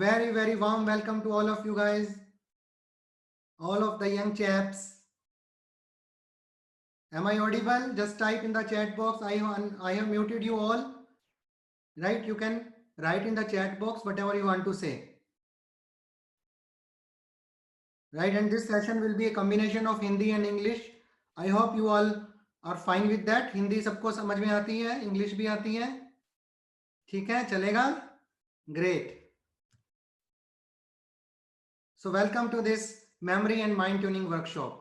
very warm welcome to all of you guys, all of the young chaps. Am I audible? Just type in the chat box. I have muted you all. Right? You can write in the chat box whatever you want to say. Right? And this session will be a combination of Hindi and English. I hope you all are fine with that. Hindi सबको समझ में आती है, English भी आती है. ठीक है, चलेगा? Great. So welcome to this memory and mind tuning workshop.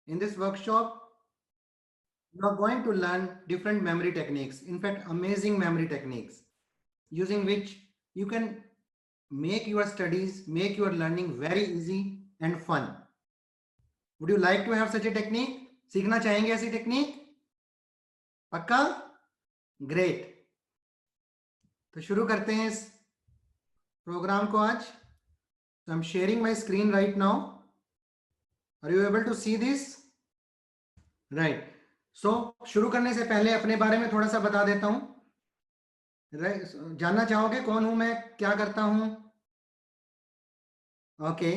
In this workshop, you are going to learn different memory techniques, in fact amazing memory techniques, using which you can make your studies, make your learning very easy and fun. Would you like to have such a technique? सीखना चाहेंगे ऐसी technique? पक्का? Great. तो शुरू करते हैं इस programme को आज. So I'm sharing my screen right now. Are you able to see this? Right. So शुरू करने से पहले अपने बारे में थोड़ा सा बता देता हूं. Right. जानना चाहोगे कौन हूं मैं, क्या करता हूं? ओके.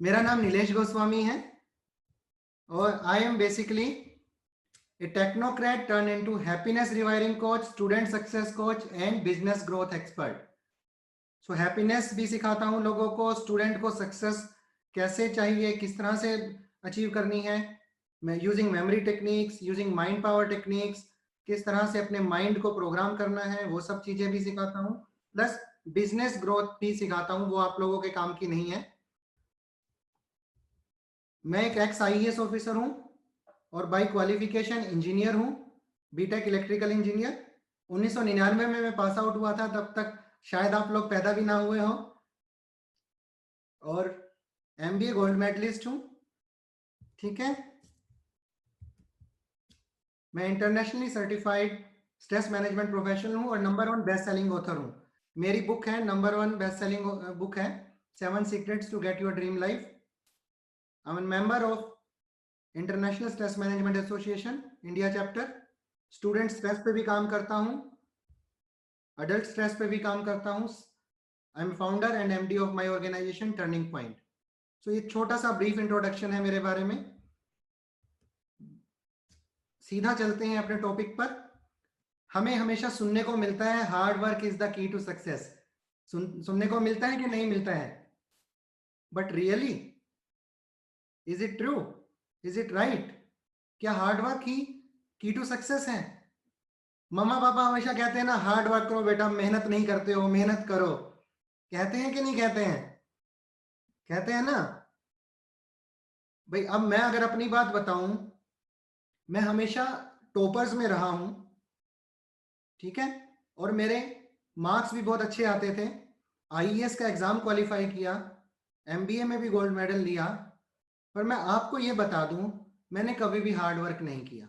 मेरा नाम नीलेश गोस्वामी है और I am basically a technocrat turned into happiness rewiring coach, student success coach and business growth expert. So happiness भी सिखाता हूं लोगों को, स्टूडेंट को सक्सेस कैसे चाहिए, किस तरह से अचीव करनी है, मैं using memory techniques, using mind power techniques, किस तरह से अपने माइंड को प्रोग्राम करना है, वो सब चीजें भी सिखाता हूं. प्लस बिजनेस ग्रोथ भी सिखाता हूं, वो आप लोगों के काम की नहीं है. मैं एक एक्स IAS ऑफिसर हूं और बाय क्वालिफिकेशन इंजीनियर हूं, बीटेक इलेक्ट्रिकल इंजीनियर. 1999 में मैं पास आउट हुआ था, तब तक शायद आप लोग पैदा भी ना हुए हो. और MBA गोल्ड मेडलिस्ट हूं. ठीक है. मैं internationally certified stress management professional हूं और नंबर 1 बेस्ट सेलिंग ऑथर हूं. मेरी बुक है नंबर 1 बेस्ट सेलिंग बुक है 7 secrets to get your dream life. I am member of international stress management association India chapter. Student stress पे भी काम करता हूं, अडल्ट स्ट्रेस पे भी काम करता हूं. I am founder and MD of my organisation turning point. So ये छोटा सा ब्रीफ इंट्रोडक्शन है मेरे बारे में. सीधा चलते हैं अपने टॉपिक पर. हमें हमेशा सुनने को मिलता है hard work is the key to success. सुनने को मिलता है कि नहीं मिलता है? But really is it true? Is it right? क्या हार्ड वर्क ही की टू सक्सेस है? मम्मा पापा हमेशा कहते हैं ना, हार्ड वर्क करो बेटा, मेहनत नहीं करते हो, मेहनत करो. कहते हैं कि नहीं कहते हैं? कहते हैं ना भाई. अब मैं अगर अपनी बात बताऊं, मैं हमेशा टॉपर्स में रहा हूं. ठीक है. और मेरे मार्क्स भी बहुत अच्छे आते थे. IAS का एग्जाम क्वालिफाई किया, MBA में भी गोल्ड मेडल लिया. पर मैं आपको ये बता दूं, मैंने कभी भी हार्ड वर्क नहीं किया.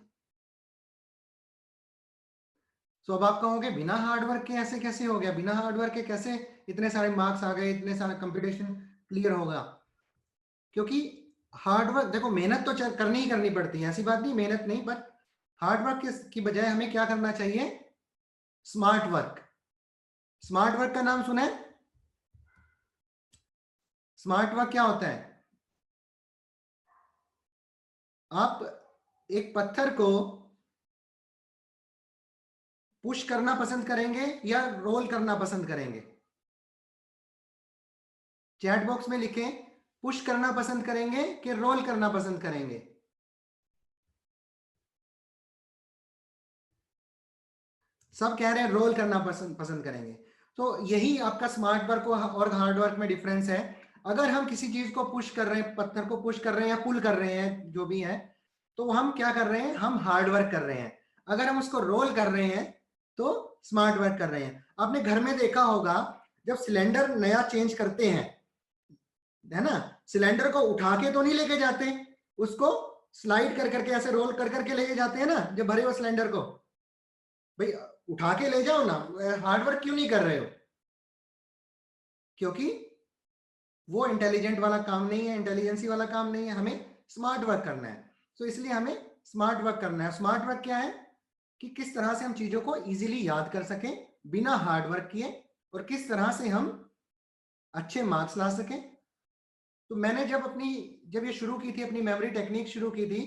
तो अब आप कहोगे बिना हार्ड वर्क के ऐसे कैसे हो गया, बिना हार्ड वर्क के कैसे इतने सारे मार्क्स आ गए, इतने सारे कंपटीशन क्लियर होगा? क्योंकि हार्ड वर्क, देखो मेहनत तो करनी ही करनी पड़ती है, ऐसी बात नहीं मेहनत नहीं, पर हार्ड वर्क की बजाय हमें क्या करना चाहिए? Smart work. स्मार्ट वर्क का नाम सुना है? स्मार्ट वर्क क्या होता है? आप एक पत्थर को पुश करना पसंद करेंगे या रोल करना पसंद करेंगे? चैट बॉक्स में लिखें, पुश करना पसंद करेंगे कि रोल करना पसंद करेंगे? सब कह रहे हैं रोल करना पसंद करेंगे. तो यही आपका स्मार्ट वर्क और हार्ड वर्क में डिफरेंस है. अगर हम किसी चीज को पुश कर रहे हैं, पत्थर को पुश कर रहे हैं या पुल कर रहे हैं, जो भी है, तो हम क्या कर रहे हैं? हम हार्ड वर्क कर रहे हैं. अगर हम उसको रोल कर रहे हैं तो स्मार्ट वर्क कर रहे हैं. आपने घर में देखा होगा, जब सिलेंडर नया चेंज करते हैं, है ना, सिलेंडर को उठा के तो नहीं लेके जाते, उसको स्लाइड कर करके ऐसे रोल कर करके लेके जाते हैं ना, जब भरे हुए सिलेंडर को. भाई उठा के ले जाओ ना, हार्ड वर्क क्यों नहीं कर रहे हो? क्योंकि वो इंटेलिजेंट वाला काम नहीं है, इंटेलिजेंसी वाला काम नहीं है. हमें स्मार्ट वर्क करना है. तो इसलिए हमें स्मार्ट वर्क करना है. स्मार्ट वर्क क्या है कि किस तरह से हम चीजों को इजीली याद कर सकें बिना हार्ड वर्क किए, और किस तरह से हम अच्छे मार्क्स ला सकें। तो मैंने जब ये शुरू की थी, अपनी मेमोरी टेक्निक शुरू की थी,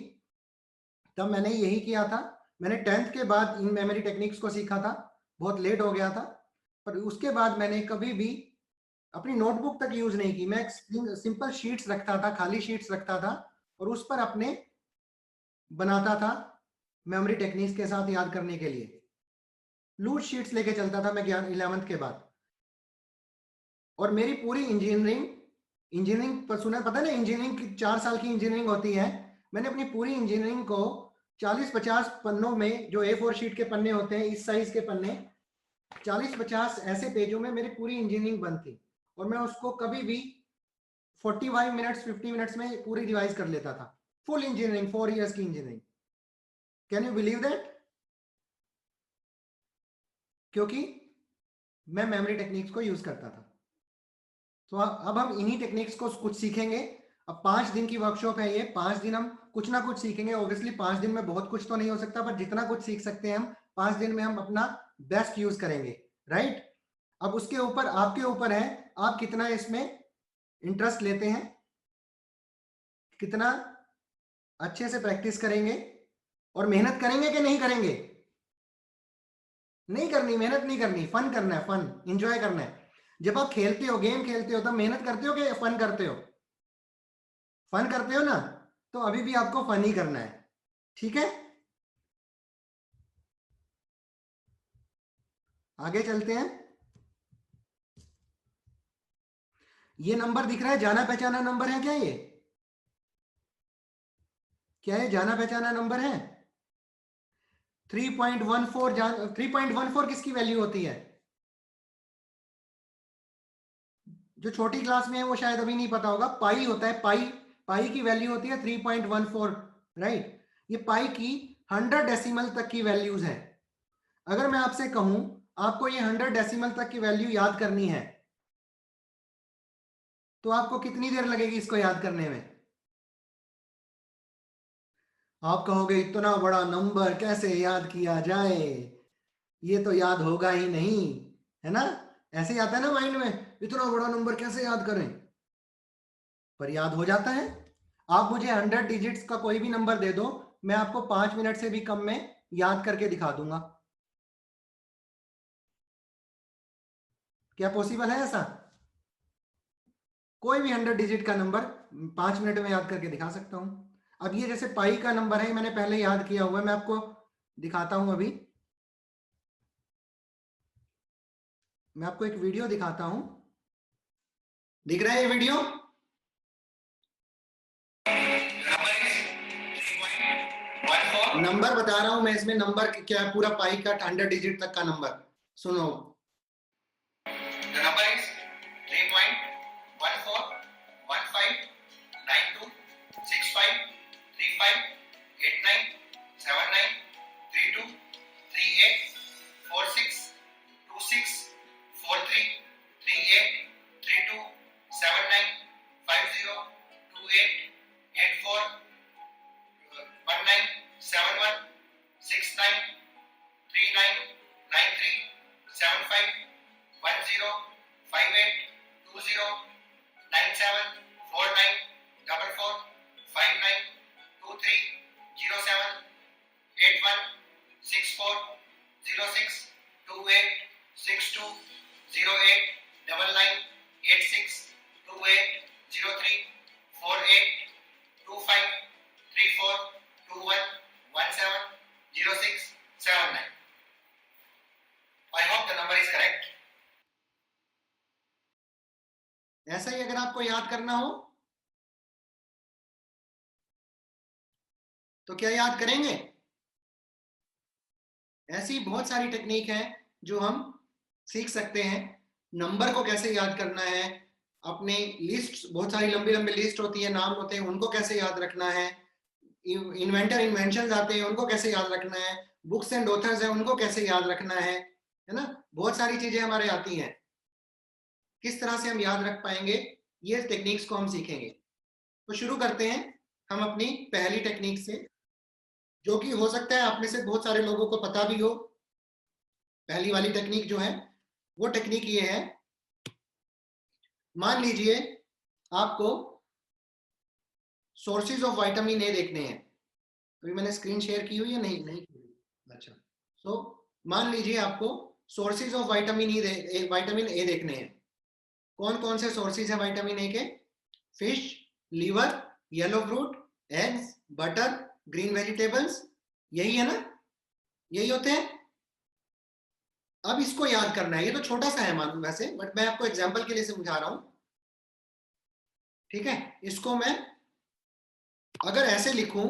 तब मैंने यही किया था। मैंने 10th के बाद इन मेमोरी टेक्निक्स को सीखा था, बहुत लेट हो गया था, पर उसके बाद मैंने कभी भी अपनी नोटबुक तक यूज नहीं की। मैं सिंपल शीट्स रखता था, खाली शीट्स रखता था, और उस पर अपने बनाता था मेमोरी टेक्निक्स के साथ याद करने के लिए। लूज शीट्स लेके चलता था मैं 11th के बाद। और मेरी पूरी इंजीनियरिंग पर सुना, पता ना, इंजीनियरिंग की 4 साल की इंजीनियरिंग होती है। मैंने अपनी पूरी इंजीनियरिंग को 40-50 पन्नों में, जो A4 शीट के पन्ने होते हैं, इस साइज के पन्ने, 40-50 ऐसे पेजों में मेरी पूरी इंजीनियरिंग बंद थी, और मैं उसको कभी भी 45 मिनट्स 50 मिनट्स में पूरी रिवाइज कर लेता था। फुल इंजीनियरिंग, 4 इयर्स की engineering. Can you believe that? क्योंकि मैं मेमोरी टेक्निक्स को यूज करता था। तो अब हम इन्हीं टेक्निक्स को कुछ सीखेंगे। अब 5 दिन की वर्कशॉप है ये, 5 दिन हम कुछ ना कुछ सीखेंगे। ऑब्वियसली 5 दिन में बहुत कुछ तो नहीं हो सकता, पर जितना कुछ सीख सकते हैं हम 5 दिन में हम अपना बेस्ट यूज करेंगे, राइट? अब उसके ऊपर आपके ऊपर है, आप कितना इसमें इंटरेस्ट लेते हैं, कितना अच्छे से प्रैक्टिस करेंगे, और मेहनत करेंगे कि नहीं करेंगे। नहीं करनी, मेहनत नहीं करनी, फन करना है, फन एंजॉय करना है। जब आप खेलते हो, गेम खेलते हो, तब मेहनत करते हो कि फन करते हो? फन करते हो ना, तो अभी भी आपको फन ही करना है, ठीक है? आगे चलते हैं। ये नंबर दिख रहा है, जाना पहचाना नंबर है क्या ये? क्या ये जाना पहचाना नंबर है? 3.14 3.14 किसकी वैल्यू होती है? जो छोटी क्लास में है वो शायद अभी नहीं पता होगा। पाई होता है, पाई। पाई की वैल्यू होती है 3.14, राइट? ये पाई की 100 डेसिमल तक की वैल्यूज है। अगर मैं आपसे कहूं आपको ये 100 डेसिमल तक की वैल्यू याद करनी है, तो आपको कितनी देर लगेगी इसको याद करने में? आप कहोगे इतना बड़ा नंबर कैसे याद किया जाए, ये तो याद होगा ही नहीं, है ना? ऐसे ही आता है ना माइंड में, इतना बड़ा नंबर कैसे याद करें? पर याद हो जाता है। आप मुझे 100 डिजिट्स का कोई भी नंबर दे दो, मैं आपको 5 मिनट से भी कम में याद करके दिखा दूंगा। क्या पॉसिबल है ऐसा? कोई भी 100 डिजिट का नंबर 5 मिनट में याद करके दिखा सकता हूं। अब ये जैसे पाई का नंबर है, मैंने पहले याद किया हुआ है, मैं आपको दिखाता हूं अभी। मैं आपको एक वीडियो दिखाता हूं। दिख रहा है ये वीडियो? नंबर बता रहा हूं मैं, इसमें नंबर क्या है, पूरा पाई का 100 डिजिट तक का नंबर सुनो। The number is 0679. I hope the number is correct. ऐसा ही अगर आपको याद करना हो तो क्या याद करेंगे? ऐसी बहुत सारी टेक्निक है जो हम सीख सकते हैं। नंबर को कैसे याद करना है, अपने लिस्ट, बहुत सारी लंबी लंबी लिस्ट होती है, नाम होते हैं, उनको कैसे याद रखना है, इन्वेंशन आते हैं, उनको कैसे याद रखना है, बुक्स एंड ऑथर्स है, उनको कैसे याद रखना है ना? बहुत सारी चीजें हमारे आती हैं। किस तरह से हम याद रख पाएंगे, ये टेक्निक्स को हम सीखेंगे। तो शुरू करते हैं हम अपनी पहली टेक्निक से, जो कि हो सकता है आप में से बहुत सारे लोगों को पता भी हो। पहली वाली टेक्निक जो है वो टेक्निक ये है, मान लीजिए आपको सोर्सेज ऑफ विटामिन ए देखने हैं। अभी मैंने स्क्रीन शेयर की हुई है, नहीं नहीं की हुई? अच्छा, सो मान लीजिए आपको सोर्सेज ऑफ विटामिन ए देखने हैं। कौन कौन से सोर्सेज है विटामिन ए के? Fish, liver, yellow fruit, eggs, butter, green vegetables, यही है ना? यही होते हैं। अब इसको याद करना है, ये तो छोटा सा है मालूम वैसे, बट मैं आपको एग्जांपल के लिए समझा रहा हूं। ठीक है, इसको मैं अगर ऐसे लिखूं,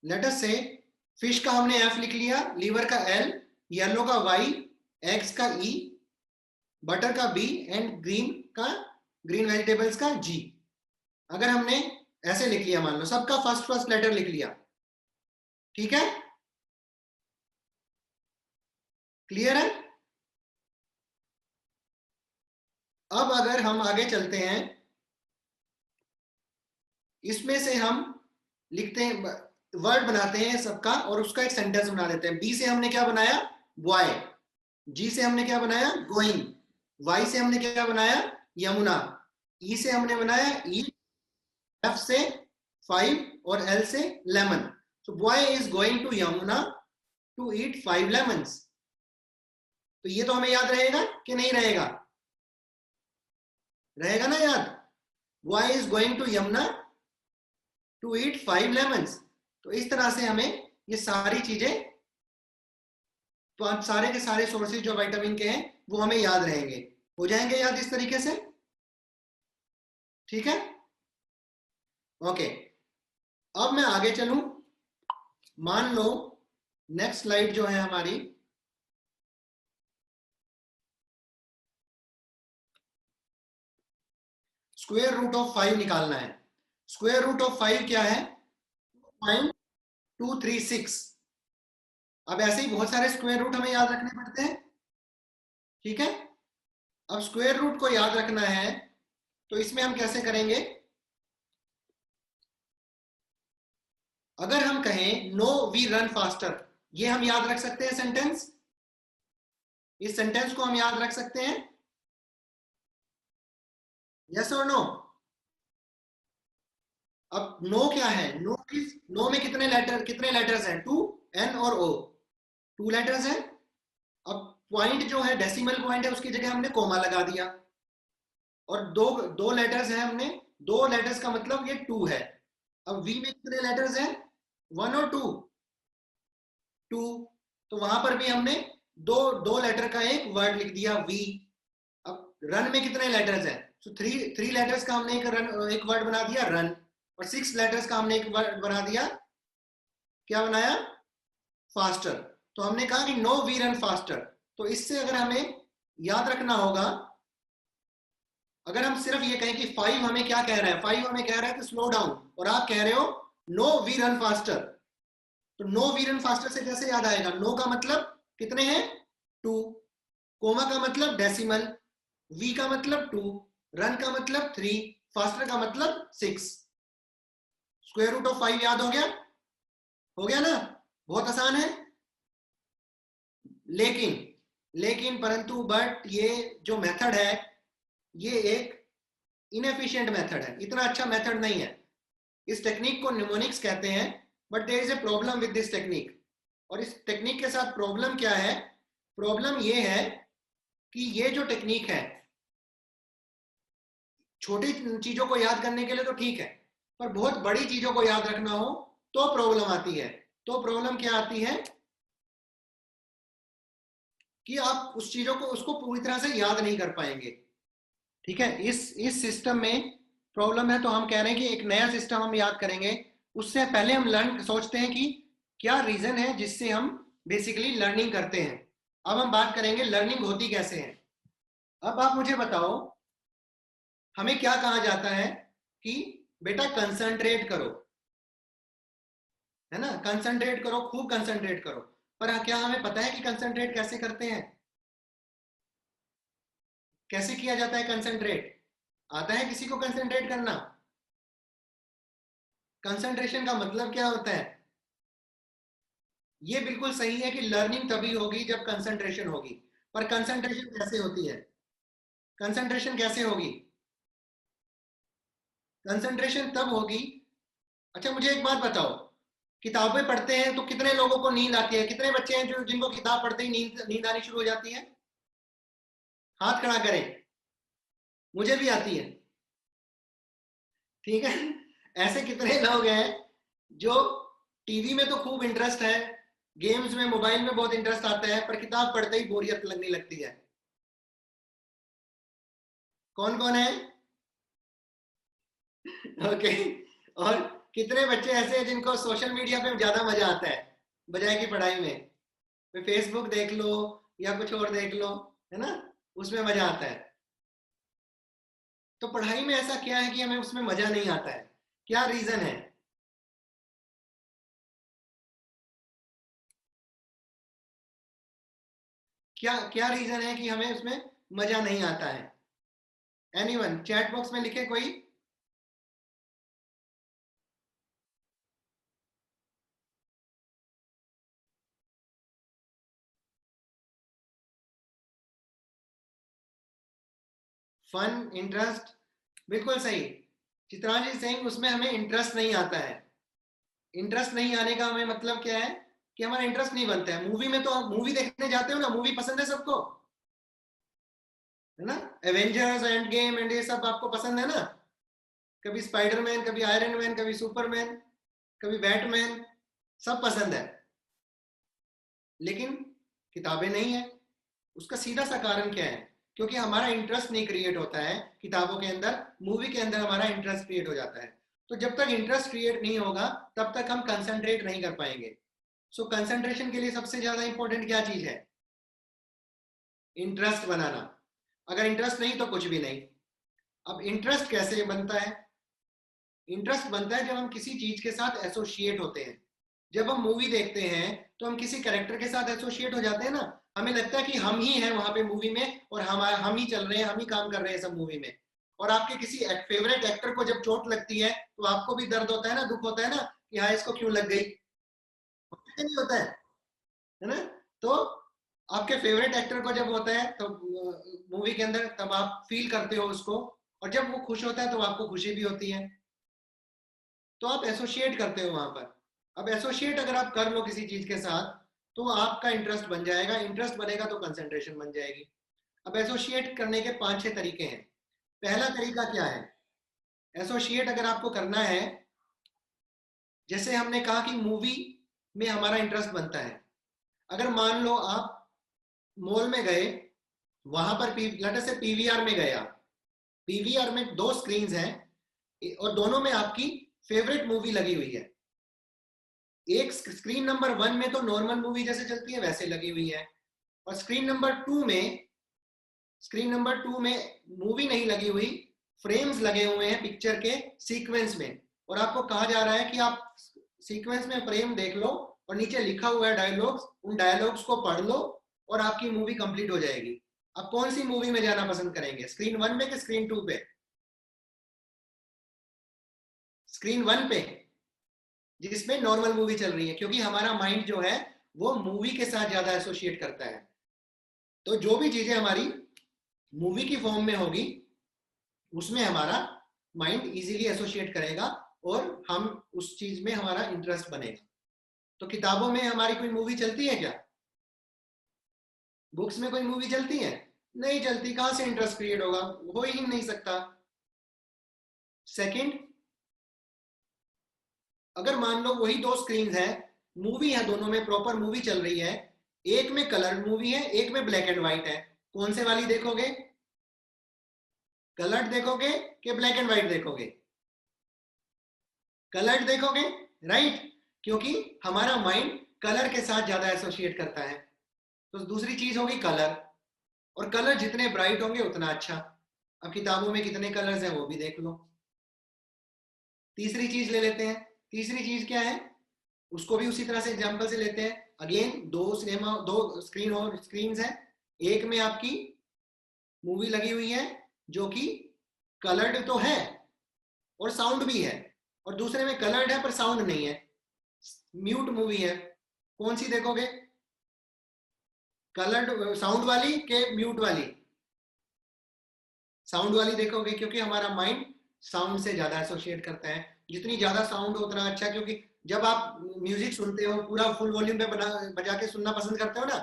लेट अस से फिश का हमने एफ लिख लिया, लीवर का एल, येलो का वाई, एग्स का ई, बटर का बी एंड ग्रीन वेजिटेबल्स का जी। अगर हमने ऐसे लिख लिया, मान लो सबका फर्स्ट फर्स्ट लेटर लिख लिया, ठीक है? क्लियर है? अब अगर हम आगे चलते हैं, इसमें से हम लिखते हैं, वर्ड बनाते हैं सबका और उसका एक सेंटेंस बना देते हैं। बी से हमने क्या बनाया? बॉय। जी से हमने क्या बनाया? गोइंग। वाई से हमने क्या बनाया? यमुना। ई से हमने बनाया ईट। एफ से 5 और एल से lemon. So boy is going to Yamuna to eat 5 lemons. तो ये तो हमें याद रहेगा कि नहीं रहेगा? रहेगा ना याद? Boy is going to Yamuna to eat 5 lemons. तो इस तरह से हमें ये सारी चीजें, तो सारे के सारे सोर्सेज जो विटामिन के हैं वो हमें याद रहेंगे, हो जाएंगे याद इस तरीके से। ठीक है, ओके। अब मैं आगे चलूं, मान लो नेक्स्ट स्लाइड जो है हमारी, स्क्वायर रूट ऑफ 5 निकालना है। स्क्वायर रूट ऑफ 5 क्या है? 0.236। अब ऐसे ही बहुत सारे स्क्वायर रूट हमें याद रखने पड़ते हैं। ठीक है, अब स्क्वायर रूट को याद रखना है तो इसमें हम कैसे करेंगे? अगर हम कहें नो वी रन फास्टर, ये हम याद रख सकते हैं सेंटेंस? इस सेंटेंस को हम याद रख सकते हैं? यस और नो? अब नो क्या है? नो में कितने लेटर्स हैं? 2, एन और ओ, 2 लेटर्स हैं। अब पॉइंट जो है, डेसिमल पॉइंट है, उसकी जगह हमने कोमा लगा दिया। और दो दो लेटर्स हैं, हमने 2 लेटर्स का मतलब ये 2 है। अब वी में कितने लेटर्स हैं? 1 और 2? 2। तो वहां पर भी हमने दो दो लेटर का एक वर्ड लिख दिया, वी। अब रन में कितने लेटर्स हैं? तो थ्री लेटर्स का हमने एक वर्ड बना दिया, रन। और 6 लेटर्स का हमने एक वर्ड बना दिया, क्या बनाया? फास्टर। तो हमने कहा कि नो वी रन फास्टर। तो इससे अगर हमें याद रखना होगा, अगर हम सिर्फ ये कहें कि 5 हमें क्या कह रहा है? 5 हमें कह रहा है कि स्लो डाउन, और आप कह रहे हो नो वी रन फास्टर। तो नो वी रन फास्टर से कैसे याद आएगा? नो का मतलब कितने हैं? 2। कोमा का मतलब डेसिमल, वी का मतलब 2, रन का मतलब 3, फास्टर का मतलब 6। स्क्वायर रूट ऑफ 5 याद हो गया? हो गया ना? बहुत आसान है। लेकिन लेकिन परंतु बट ये जो मेथड है, ये एक इनएफिशिएंट मेथड है, इतना अच्छा मेथड नहीं है। इस टेक्निक को निमोनिक्स कहते हैं, but there is a problem with this technique. और इस टेक्निक के साथ प्रॉब्लम क्या है? प्रॉब्लम ये है कि ये जो टेक्निक है, छोटी चीजों को याद करने के लिए तो ठीक है, पर बहुत बड़ी चीजों को याद रखना हो तो प्रॉब्लम आती है। तो प्रॉब्लम क्या आती है कि आप उस चीजों को, उसको पूरी तरह से याद नहीं कर पाएंगे। ठीक है, इस सिस्टम में प्रॉब्लम है। तो हम कह रहे हैं कि एक नया सिस्टम हम याद करेंगे। उससे पहले हम सोचते हैं कि क्या रीजन है जिससे हम बेसिकली लर्निंग करते हैं। अब हम बात करेंगे लर्निंग होती कैसे है। अब आप मुझे बताओ, हमें क्या कहा जाता है कि बेटा कंसंट्रेट करो, है ना? कंसंट्रेट करो, खूब कंसंट्रेट करो। पर क्या हमें पता है कि कंसंट्रेट कैसे करते हैं? कैसे किया जाता है कंसंट्रेट? आता है किसी को कंसंट्रेट करना? कंसंट्रेशन का मतलब क्या होता है? ये बिल्कुल सही है कि लर्निंग तभी होगी जब कंसंट्रेशन होगी। पर कंसंट्रेशन कैसे होती है? कंसंट्रेशन कैसे होगी? कंसंट्रेशन तब होगी। अच्छा मुझे एक बात बताओ, किताबें पढ़ते हैं तो कितने लोगों को नींद आती है? कितने बच्चे हैं जो जिनको किताब पढ़ते ही नींद नींद आनी शुरू हो जाती है? हाथ खड़ा करें। मुझे भी आती है। ठीक है। ऐसे कितने लोग हैं जो टीवी में तो खूब इंटरेस्ट है, गेम्स में मोबाइल में बहुत इंटरेस्ट आता है, पर किताब पढ़ते ही बोरियत लगने लगती है? कौन कौन है? ओके। और कितने बच्चे ऐसे हैं जिनको सोशल मीडिया पे ज्यादा मजा आता है बजाय की पढ़ाई में? फेसबुक देख लो या कुछ और देख लो, है ना, उसमें मजा आता है। तो पढ़ाई में ऐसा क्या है कि हमें उसमें मजा नहीं आता है? क्या रीजन है? क्या क्या रीजन है कि हमें उसमें मजा नहीं आता है? एनीवन चैट बॉक्स में लिखे कोई। फन, इंटरेस्ट, बिल्कुल सही। चित्रांजलि सिंह, उसमें हमें इंटरेस्ट नहीं आता है। इंटरेस्ट नहीं आने का हमें मतलब क्या है? कि हमारा इंटरेस्ट नहीं बनता है। मूवी में तो आप मूवी देखने जाते हो ना, मूवी पसंद है सबको, है ना? एवेंजर्स, एंड गेम एंड ये सब आपको पसंद है ना? कभी स्पाइडरमैन, कभी आयरन मैन, कभी सुपरमैन, कभी बैटमैन, सब पसंद है। लेकिन किताबें नहीं है। उसका सीधा सा कारण क्या है? क्योंकि हमारा इंटरेस्ट नहीं क्रिएट होता है किताबों के अंदर, मूवी के अंदर हमारा इंटरेस्ट क्रिएट हो जाता है। तो जब तक इंटरेस्ट क्रिएट नहीं होगा तब तक हम कंसंट्रेट नहीं कर पाएंगे। सो कंसंट्रेशन के लिए सबसे ज्यादा इंपॉर्टेंट क्या चीज है? इंटरेस्ट बनाना। अगर इंटरेस्ट नहीं तो कुछ भी नहीं। अब इंटरेस्ट कैसे बनता है? इंटरेस्ट बनता है जब हम किसी चीज के साथ एसोसिएट होते हैं। जब हम मूवी देखते हैं तो हम किसी कैरेक्टर के साथ एसोसिएट हो जाते हैं ना। हमें लगता है कि हम ही हैं वहां पे मूवी में, और हम ही चल रहे हैं, हम ही काम कर रहे हैं सब मूवी में। और आपके किसी फेवरेट एक्टर को जब चोट लगती है तो आपको भी दर्द होता है ना, दुख होता है ना, कि हाँ इसको क्यों लग गई? नहीं होता है ना? तो आपके फेवरेट एक्टर को जब होता है तो मूवी के अंदर, तब आप फील करते हो उसको। और जब वो खुश होता है तो आपको खुशी भी होती है। तो आप एसोसिएट करते हो वहां पर। अब एसोसिएट अगर आप कर लो किसी चीज के साथ तो आपका इंटरेस्ट बन जाएगा, इंटरेस्ट बनेगा तो कंसंट्रेशन बन जाएगी। अब एसोसिएट करने के 5-6 तरीके हैं। पहला तरीका क्या है? एसोसिएट अगर आपको करना है, जैसे हमने कहा कि मूवी में हमारा इंटरेस्ट बनता है। अगर मान लो आप मॉल में गए, वहां पर लेट अस से पीवीआर में गए आप। पीवीआर में 2 स्क्रीन हैं और दोनों में आपकी फेवरेट मूवी लगी हुई है। एक स्क्रीन नंबर 1 में तो नॉर्मल मूवी जैसे चलती है वैसे लगी हुई है, और स्क्रीन नंबर 2 में मूवी नहीं लगी हुई, फ्रेम्स लगे हुए हैं पिक्चर के सीक्वेंस में। और आपको कहा जा रहा है कि आप सीक्वेंस में फ्रेम देख लो और नीचे लिखा हुआ है डायलॉग्स, उन डायलॉग्स को पढ़ लो और आपकी मूवी कंप्लीट हो जाएगी। आप कौन सी मूवी में जाना पसंद करेंगे, स्क्रीन 1 पे कि स्क्रीन 2 पे? स्क्रीन 1 पे, जिसमें नॉर्मल मूवी चल रही है, क्योंकि हमारा माइंड जो है वो मूवी के साथ ज्यादा एसोसिएट करता है। तो जो भी चीजें हमारी मूवी की फॉर्म में होगी उसमें हमारा माइंड इजीली एसोसिएट करेगा और हम उस चीज में हमारा इंटरेस्ट बनेगा। तो किताबों में हमारी कोई मूवी चलती है क्या? बुक्स में कोई मूवी चलती है? नहीं चलती। कहां से इंटरेस्ट क्रिएट होगा? हो ही नहीं सकता। सेकंड, अगर मान लो वही 2 स्क्रीन है, मूवी है, दोनों में प्रॉपर मूवी चल रही है, एक में कलर मूवी है, एक में ब्लैक एंड व्हाइट है, कौन से वाली देखोगे? कलर्ड देखोगे कि ब्लैक एंड व्हाइट देखोगे? कलर्ड देखोगे, राइट? क्योंकि हमारा माइंड कलर के साथ ज्यादा एसोसिएट करता है। तो दूसरी चीज होगी कलर, और कलर जितने ब्राइट होंगे उतना अच्छा। अब किताबों में कितने कलर्स हैं वो भी देख लो। तीसरी चीज ले लेते हैं। तीसरी चीज क्या है? उसको भी उसी तरह से एग्जांपल से लेते हैं। अगेन 2 स्क्रीन और स्क्रीन है। एक में आपकी मूवी लगी हुई है जो कि कलर्ड तो है और साउंड भी है, और दूसरे में कलर्ड है पर साउंड नहीं है, म्यूट मूवी है। कौन सी देखोगे, कलर्ड साउंड वाली के म्यूट वाली? साउंड वाली देखोगे, क्योंकि हमारा माइंड साउंड से ज्यादा एसोसिएट करता है। जितनी ज्यादा साउंड हो उतना अच्छा, क्योंकि जब आप म्यूजिक सुनते हो पूरा फुल वॉल्यूम पे बजा के सुनना पसंद करते हो ना,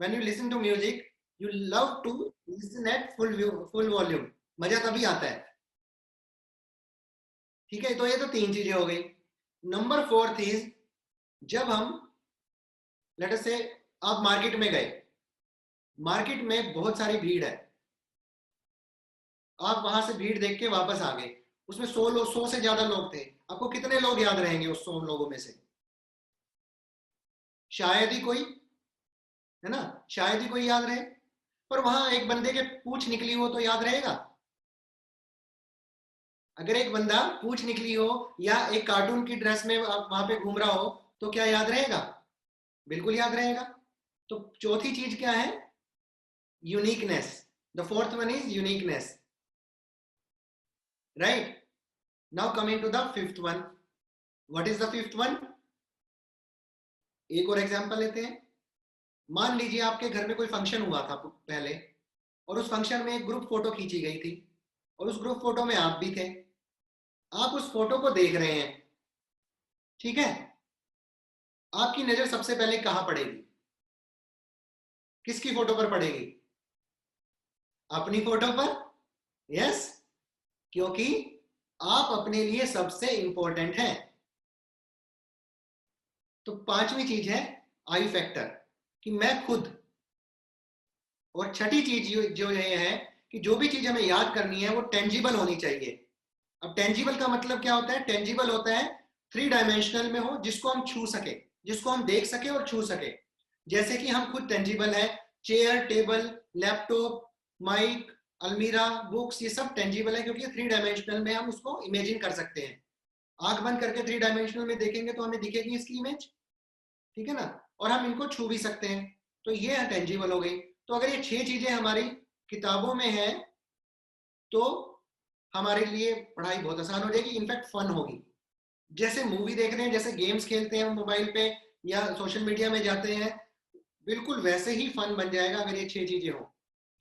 when you listen to music you love to listen at full volume, मजा तभी आता है। ठीक है, तो ये तो 3 चीजें हो गई। नंबर 4 इज, जब हम लेट अस से आप मार्केट में गए, मार्केट में बहुत सारी भीड़ है, आप वहां से भीड़ देख के वापस आ गए, उसमें 100 से ज्यादा लोग थे, आपको कितने लोग याद रहेंगे उस 100 लोगों में से? शायद ही कोई, है ना, शायद ही कोई याद रहे। पर वहां एक बंदे के पूंछ निकली हो तो याद रहेगा? अगर एक बंदा पूंछ निकली हो या एक कार्टून की ड्रेस में वहां पे घूम रहा हो तो क्या याद रहेगा? बिल्कुल याद रहेगा। तो चौथी चीज क्या है? Uniqueness. The fourth one is uniqueness, right? Now coming to the fifth one. What is the fifth one? एक और एग्जांपल लेते हैं। मान लीजिए आपके घर में कोई फंक्शन हुआ था पहले, और उस फंक्शन में एक ग्रुप फोटो खींची गई थी, और उस ग्रुप फोटो में आप भी थे। आप उस फोटो को देख रहे हैं, ठीक है? आपकी नजर सबसे पहले कहां पड़ेगी? किसकी फोटो पर पड़ेगी? अपनी फोटो पर। यस, क्योंकि आप अपने लिए सबसे इंपॉर्टेंट हैं। तो पांचवी चीज है आई फैक्टर, कि मैं खुद। और छठी चीज जो ये है कि जो भी चीज हमें याद करनी है वो टेंजिबल होनी चाहिए। अब टेंजिबल का मतलब क्या होता है? टेंजिबल होता है 3 डायमेंशनल में हो, जिसको हम छू सके, जिसको हम देख सके और छू सके। जैसे कि हम खुद टेंजिबल है, चेयर, टेबल, लैपटॉप, माइक, अलमीरा, बुक्स, ये सब टेंजिबल है क्योंकि 3 डायमेंशनल में हम उसको इमेजिन कर सकते हैं। आंख बंद करके 3 डायमेंशनल में देखेंगे तो हमें दिखेगी इसकी इमेज, ठीक है ना? और हम इनको छू भी सकते हैं, तो ये टेंजिबल हो गई। तो अगर ये 6 चीजें हमारी किताबों में है तो हमारे लिए पढ़ाई बहुत आसान हो जाएगी, इनफैक्ट फन होगी। जैसे मूवी देख रहे हैं, जैसे गेम्स खेलते हैं मोबाइल पे या सोशल मीडिया में जाते हैं, बिल्कुल वैसे ही फन बन जाएगा अगर ये 6 चीजें हो।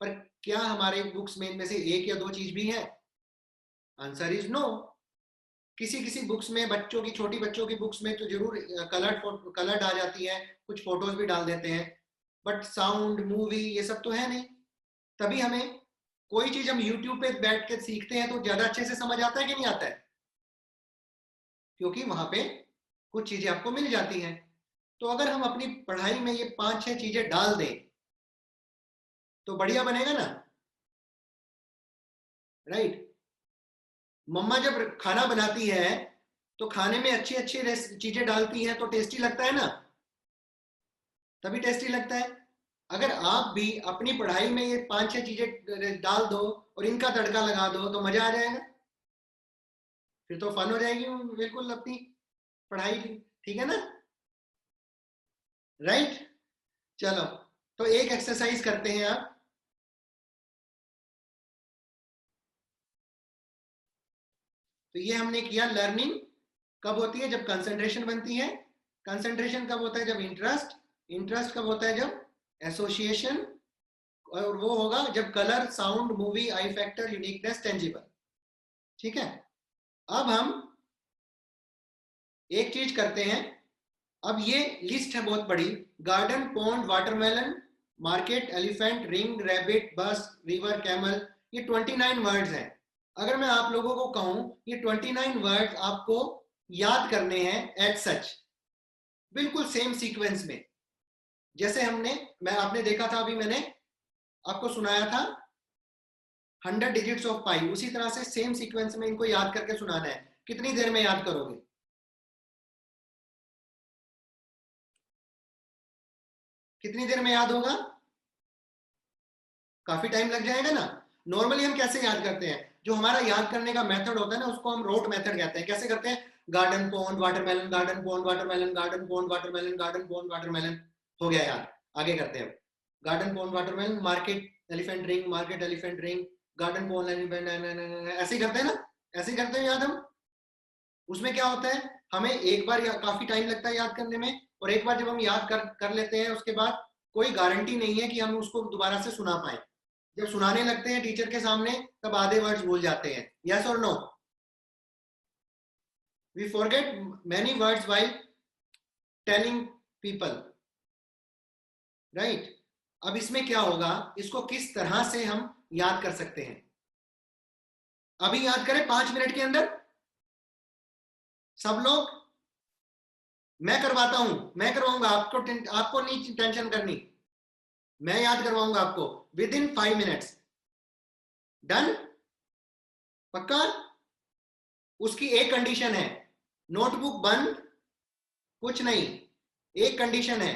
पर क्या हमारे बुक्स में इनमें से 1 या 2 चीज भी है? Answer is no. किसी किसी बुक्स में, बच्चों की, छोटी बच्चों की बुक्स में तो जरूर कलर्ड आ जाती है, कुछ फोटोज भी डाल देते हैं, बट साउंड, मूवी, ये सब तो है नहीं। तभी हमें कोई चीज हम यूट्यूब पे बैठ के सीखते हैं तो ज्यादा अच्छे से समझ आता है कि नहीं आता है? क्योंकि वहां पे कुछ चीजें आपको मिल जाती हैं। तो अगर हम अपनी पढ़ाई में ये 5-6 चीजें डाल दें तो बढ़िया बनेगा ना, राइट? मम्मा जब खाना बनाती है तो खाने में अच्छी अच्छी चीजें डालती हैं तो टेस्टी लगता है ना, तभी टेस्टी लगता है। अगर आप भी अपनी पढ़ाई में ये 5-6 चीजें डाल दो और इनका तड़का लगा दो तो मजा आ जाएगा, फिर तो फन हो जाएगी बिल्कुल अपनी पढ़ाई, ठीक है ना, राइट? चलो, तो एक एक्सरसाइज करते हैं आप। तो ये हमने किया, लर्निंग कब होती है? जब कंसंट्रेशन बनती है। कंसंट्रेशन कब होता है? जब इंटरेस्ट। इंटरेस्ट कब होता है? जब एसोसिएशन। और वो होगा जब कलर, साउंड, मूवी, आई फैक्टर, यूनिकनेस, टेंजिबल। ठीक है, अब हम एक चीज करते हैं। अब ये लिस्ट है बहुत बड़ी। Garden, pond, watermelon, market, elephant, ring, rabbit, बस, रिवर, कैमल, ये 29 वर्ड्स हैं। अगर मैं आप लोगों को कहूं ये 29 वर्ड्स आपको याद करने हैं एट सच, बिल्कुल सेम सीक्वेंस में, जैसे मैं आपने देखा था, अभी मैंने आपको सुनाया था 100 डिजिट्स ऑफ पाई, उसी तरह से सेम सीक्वेंस में इनको याद करके सुनाना है। कितनी देर में याद करोगे? कितनी देर में याद होगा? काफी टाइम लग जाएगा ना। नॉर्मली हम कैसे याद करते हैं? जो हमारा याद करने का मेथड होता है ना, उसको हम रोट मेथड कहते हैं। कैसे करते हैं? Garden, pond, watermelon, garden, pond, watermelon, garden, pond, watermelon, garden, pond, watermelon. हो गया याद। आगे करते हैं। Garden, pond, watermelon, market, elephant, ring, market, elephant, ring, garden, pond, elephant, ऐसे ही करते हैं ना, ऐसे ही करते हैं याद हम। उसमें क्या होता है, हमें एक बार काफी टाइम लगता है याद करने में, और एक बार जब हम याद कर लेते हैं उसके बाद कोई गारंटी नहीं है कि हम उसको दोबारा से सुना पाए। जब सुनाने लगते हैं टीचर के सामने तब आधे वर्ड्स भूल जाते हैं, यस और no? We forget many words while telling people, right? अब इसमें क्या होगा, इसको किस तरह से हम याद कर सकते हैं? अभी याद करें 5 मिनट के अंदर सब लोग। मैं करवाता हूं, मैं करवाऊंगा आपको, आपको नहीं टेंशन करनी, मैं याद करवाऊंगा आपको विद इन 5 मिनट्स। डन? पक्का? उसकी एक कंडीशन है, नोटबुक बंद, कुछ नहीं। एक कंडीशन है,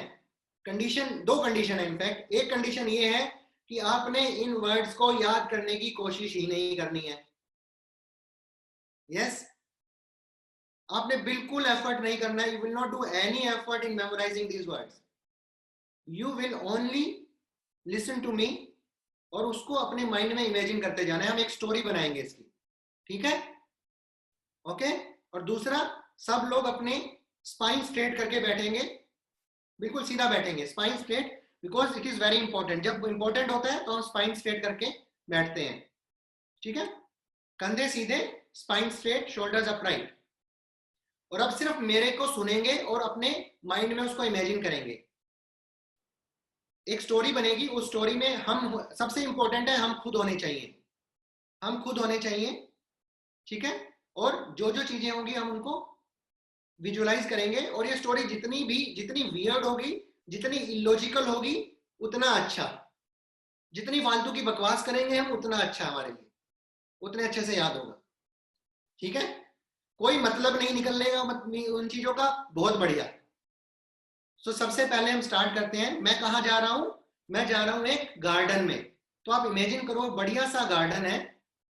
कंडीशन, दो कंडीशन है इनफैक्ट। एक कंडीशन ये है कि आपने इन वर्ड्स को याद करने की कोशिश ही नहीं करनी है। यस, आपने बिल्कुल एफर्ट नहीं करना है। You will not do any effort in memorising these words, you will only listen to me और उसको अपने माइंड में इमेजिन करते जाना है। हम एक स्टोरी बनाएंगे इसकी, ठीक है? ओके। और दूसरा, सब लोग अपने स्पाइन स्ट्रेट करके बैठेंगे, बिल्कुल सीधा बैठेंगे, spine straight, because it is very important. जब इंपॉर्टेंट होता है तो हम स्पाइन स्ट्रेट करके बैठते हैं, ठीक है? कंधे सीधे, स्पाइन स्ट्रेट, शोल्डर्स अपराइट। और अब सिर्फ मेरे को सुनेंगे और अपने माइंड में उसको इमेजिन करेंगे। एक स्टोरी बनेगी, उस स्टोरी में हम, सबसे इंपॉर्टेंट है हम खुद होने चाहिए, हम खुद होने चाहिए, ठीक है? और जो जो चीजें होंगी हम उनको विजुअलाइज करेंगे। और ये स्टोरी जितनी वियर्ड होगी, जितनी इलॉजिकल होगी, उतना अच्छा। जितनी फालतू की बकवास करेंगे हम उतना अच्छा हमारे लिए, उतने अच्छे से याद होगा, ठीक है? कोई मतलब नहीं निकलने उन चीजों का, बहुत बढ़िया। तो सबसे पहले हम स्टार्ट करते हैं। मैं कहाँ जा रहा हूं? मैं जा रहा हूं एक गार्डन में। तो आप इमेजिन करो, बढ़िया सा गार्डन है,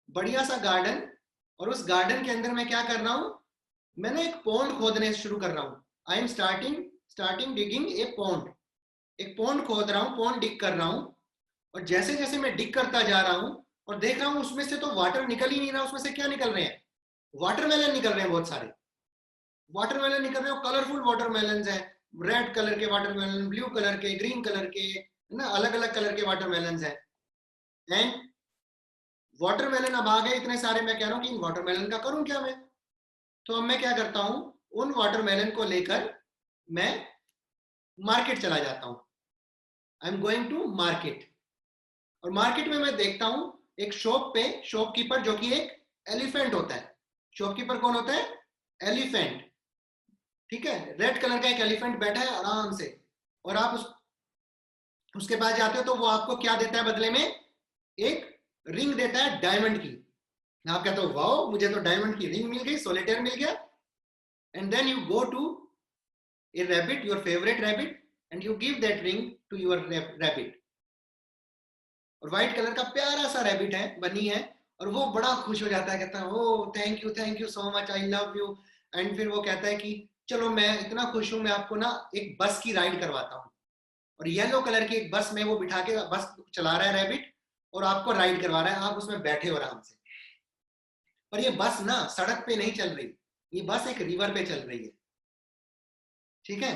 बढ़िया सा गार्डन। और उस गार्डन के अंदर मैं क्या कर रहा हूं? मैंने एक पॉन्ड खोदने शुरू कर रहा हूं। I am starting digging A pond. एक पॉन्ड खोद रहा हूं, पॉन्ड डिग कर रहा हूं। और जैसे जैसे मैं डिग करता जा रहा हूं और देख रहा हूं उसमें से तो वाटर निकल ही नहीं रहा, उसमें से क्या निकल रहे हैं? वाटरमेलन निकल रहे हैं, बहुत सारे वाटरमेलन निकल रहे हैं। कलरफुल वाटरमेलन है, रेड कलर के वाटरमेलन, ब्लू कलर के, ग्रीन कलर के, है ना, अलग अलग कलर के वाटरमेलन है। एंड वाटरमेलन अब आ गए इतने सारे, मैं कह रहा हूँ कि इन वाटरमेलन का करूं क्या मैं? तो अब मैं क्या करता हूं, उन वाटरमेलन को लेकर मैं मार्केट चला जाता हूं। I am going to market. और मार्केट में मैं देखता हूं एक शॉप पे शॉपकीपर, जो कि एक एलिफेंट होता है। शॉपकीपर कौन होता है? एलिफेंट, ठीक है? रेड कलर का एक एलिफेंट बैठा है आराम से। और आप उसके पास जाते हो तो वो आपको क्या देता है बदले में? एक रिंग देता है डायमंड की। आप कहते हो वाओ, मुझे तो डायमंड की रिंग मिल गई, सोलिटेयर मिल गया। And then you go to a rabbit, your favorite rabbit, and you give that ring to your rabbit. और व्हाइट कलर का प्यारा सा रैबिट है, बनी है। और वो बड़ा खुश हो जाता है, कहता है oh thank you so much, I love you. And फिर वो कहता है कि चलो मैं इतना खुश हूं, मैं आपको ना एक बस की राइड करवाता हूँ। और येलो कलर की एक बस में वो बिठा के बस चला रहा है रैबिट, और आपको राइड करवा रहा है। आप उसमें बैठे हो आराम से। और ये बस ना सड़क पे नहीं चल रही, ये बस एक रिवर पे चल रही है, ठीक है?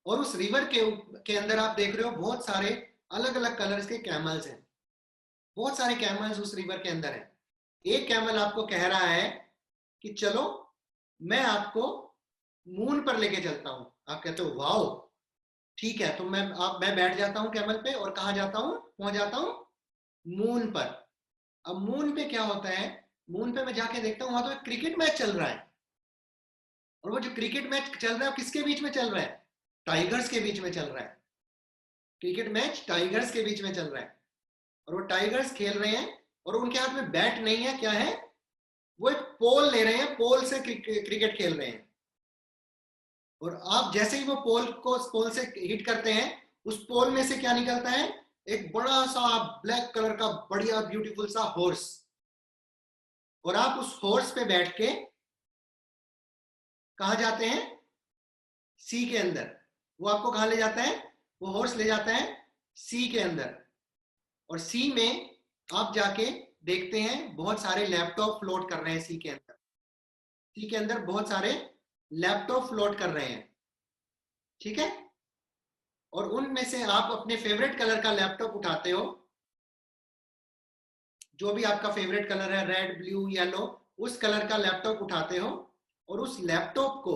और उस रिवर के अंदर आप देख रहे हो बहुत सारे अलग अलग कलर्स के कैमल्स हैं। बहुत सारे कैमल्स उस रिवर के अंदर हैं। एक कैमल आपको कह रहा है कि चलो मैं आपको मून पर लेके चलता हूं। आप कहते हो वाओ, ठीक है। तो मैं बैठ जाता हूं कैमल पे और कहा जाता हूं, पहुंच जाता हूं मून पर। अब मून पे क्या होता है? मून पे मैं जाके देखता हूं, वहां तो एक क्रिकेट मैच चल रहा है। और वो जो क्रिकेट मैच चल रहा है किसके बीच में चल रहा है? टाइगर्स के बीच में चल रहा है। क्रिकेट मैच टाइगर्स के बीच में चल रहा है। और वो टाइगर्स खेल रहे हैं और उनके हाथ में बैट नहीं है, क्या है? वो एक पोल ले रहे हैं, पोल से क्रिकेट खेल रहे हैं। और आप जैसे ही वो पोल से हिट करते हैं, उस पोल में से क्या निकलता है? एक बड़ा सा ब्लैक कलर का बढ़िया ब्यूटीफुल सा हॉर्स। और आप उस हॉर्स पे बैठ के कहा जाते हैं? सी के अंदर। वो आपको कहां ले जाता है? वो हॉर्स ले जाता है सी के अंदर। और सी में आप जाके देखते हैं बहुत सारे लैपटॉप फ्लोट कर रहे हैं सी के अंदर। सी के अंदर बहुत सारे लैपटॉप फ्लोट कर रहे हैं, ठीक है? और उनमें से आप अपने फेवरेट कलर का लैपटॉप उठाते हो जो भी आपका फेवरेट कलर है, रेड, ब्लू, येलो, उस कलर का लैपटॉप उठाते हो और उस लैपटॉप को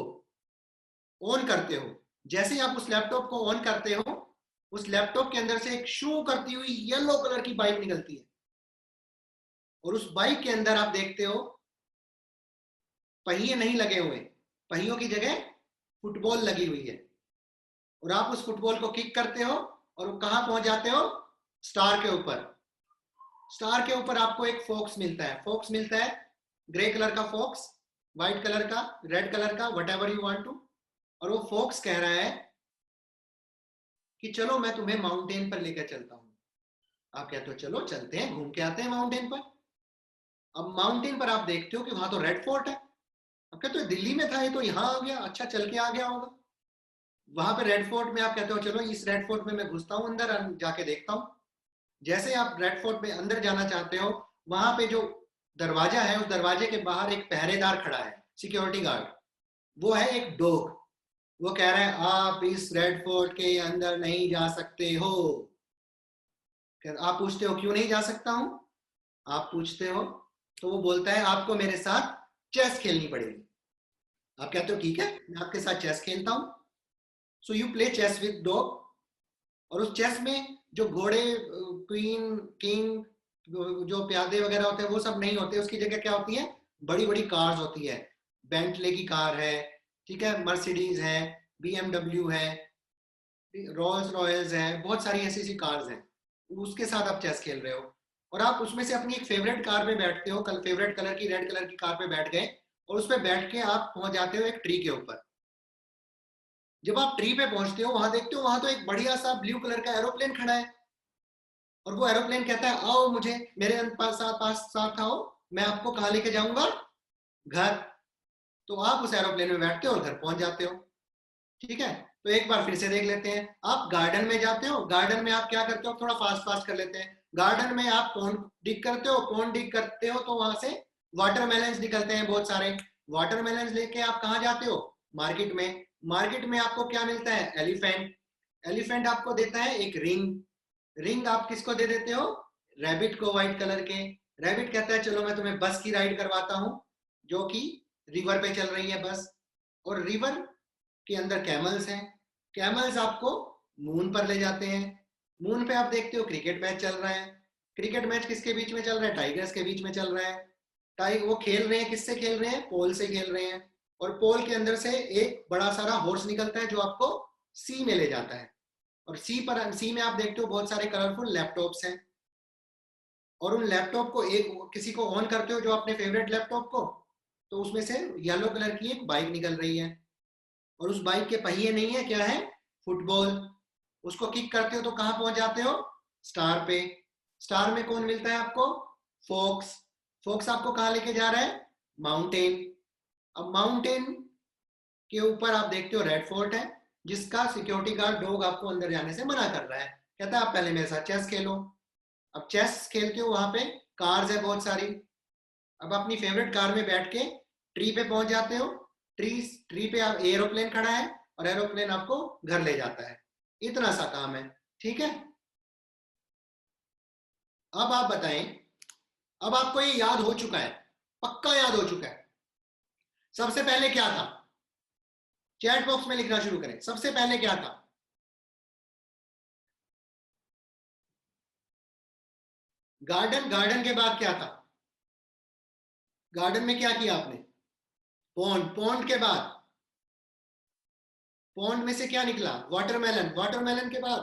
ऑन करते हो। जैसे ही आप उस लैपटॉप को ऑन करते हो, उस लैपटॉप के अंदर से एक शू करती हुई येलो कलर की बाइक निकलती है, और उस बाइक के अंदर आप देखते हो पहिए नहीं लगे हुए, पहियों की जगह फुटबॉल लगी हुई है, और आप उस फुटबॉल को किक करते हो और कहां पहुंच जाते हो? स्टार के ऊपर। स्टार के ऊपर आपको एक फोक्स मिलता है, फोक्स मिलता है ग्रे कलर का फोक्स, व्हाइट कलर का, रेड कलर का, whatever you want to. और वो फोक्स कह रहा है कि चलो मैं तुम्हें माउंटेन पर लेकर चलता हूं। आप कहते हो चलो चलते हैं, घूम के आते हैं माउंटेन पर। अब माउंटेन पर आप देखते हो कि वहां तो रेड फोर्ट है। अब कहते हो दिल्ली में था, ये तो यहाँ आ गया, अच्छा चल के आ गया होगा। वहां पे रेड फोर्ट में आप कहते हो चलो इस रेड फोर्ट में मैं घुसता हूँ अंदर, जाके देखता हूँ। जैसे आप रेड फोर्ट में अंदर जाना चाहते हो, वहां पे जो दरवाजा है, उस दरवाजे के बाहर एक पहरेदार खड़ा है, सिक्योरिटी गार्ड। वो है एक डॉग। वो कह रहा है आप इस रेड फोर्ट के अंदर नहीं जा सकते हो। आप पूछते हो क्यों नहीं जा सकता हूं? आप पूछते हो तो वो बोलता है आपको मेरे साथ चेस खेलनी पड़ेगी। आप कहते हो ठीक है, मैं आपके साथ चेस खेलता हूं। So you play chess with dog. और उस चेस में जो घोड़े, क्वीन, किंग, जो प्यादे वगैरह होते हैं वो सब नहीं होते। उसकी जगह क्या होती है? बड़ी बड़ी कार्स होती है। बेंटले की कार है, ठीक है, मर्सिडीज है, बीएमडब्ल्यू है, रोल्स रॉयल्स है, बहुत सारी ऐसी ऐसी कार्स हैं। उसके साथ आप चेस खेल रहे हो, और आप उसमें से अपनी एक फेवरेट कार पे बैठते हो, कल फेवरेट कलर की रेड कलर की कार पे बैठ गए, और उस पे बैठ के आप पहुंच जाते हो एक ट्री के ऊपर। जब आप ट्री पे पहुंचते हो, वहां देखते हो वहां तो एक बढ़िया सा ब्लू कलर का एरोप्लेन खड़ा है, और वो एरोप्लेन कहता है आओ मुझे मेरे पास साथ आओ, मैं आपको कहाँ लेके जाऊंगा? घर। तो आप उस एरोप्लेन में बैठते हो और घर पहुंच जाते हो। ठीक है, तो एक बार फिर से देख लेते हैं। आप गार्डन में जाते हो, गार्डन में आप क्या करते हो? थोड़ा फास्ट फास्ट कर लेते हैं। गार्डन में आप पॉन्ड डिग करते हो, पॉन्ड डिग करते हो तो वहां से वाटरमेलन्स निकलते हैं बहुत सारे। वाटरमेलन्स लेके आप कहाँ जाते हो? मार्केट में। मार्केट में आपको क्या मिलता है? एलिफेंट। एलिफेंट आपको देता है एक रिंग। रिंग आप किसको दे देते हो? रैबिट को, व्हाइट कलर के। रैबिट कहता है चलो मैं तुम्हें बस की राइड करवाता हूँ, जो कि रिवर पे चल रही है बस। और रिवर के अंदर कैमल्स हैं। कैमल्स आपको मून पर ले जाते हैं। मून पे आप देखते हो क्रिकेट मैच चल रहा है। क्रिकेट मैच किसके बीच में चल रहा है? टाइगर्स के बीच में चल रहा है। वो खेल रहे हैं, किससे खेल रहे हैं? पोल से खेल रहे हैं। और पोल के अंदर से एक बड़ा सारा हॉर्स निकलता है जो आपको सी में ले जाता है। और सी में आप देखते हो बहुत सारे कलरफुल लैपटॉप्स हैं। और उन लैपटॉप को एक किसी को ऑन करते हो जो अपने फेवरेट लैपटॉप को, तो उसमें से येलो कलर की एक बाइक निकल रही है, और उस बाइक के पहिए नहीं है, क्या है? फुटबॉल। उसको किक करते हो तो कहां पहुंच जाते हो? स्टार पे। स्टार में कौन मिलता है आपको? फोक्स। फोक्स आपको कहां लेके जा रहा है? माउंटेन। अब माउंटेन के ऊपर आप देखते हो रेड फोर्ट है, जिसका सिक्योरिटी गार्ड डॉग आपको अंदर जाने से मना कर रहा है। कहता है आप पहले मेरे साथ चेस खेलो। अब चेस खेलते हो, वहां पे कार्स है बहुत सारी। अब अपनी फेवरेट कार में बैठ के ट्री पे पहुंच जाते हो। ट्री ट्री पे आप एरोप्लेन खड़ा है, और एरोप्लेन आपको घर ले जाता है। इतना सा काम है। ठीक है, अब आप बताएं। अब आपको ये याद हो चुका है, पक्का याद हो चुका है। सबसे पहले क्या था? चैट बॉक्स में लिखना शुरू करें, सबसे पहले क्या था? गार्डन। गार्डन के बाद क्या था? गार्डन में क्या किया आपने? पॉन्ड। पॉन्ड के बाद, पॉन्ड में से क्या निकला? वाटरमेलन। वाटरमेलन के बाद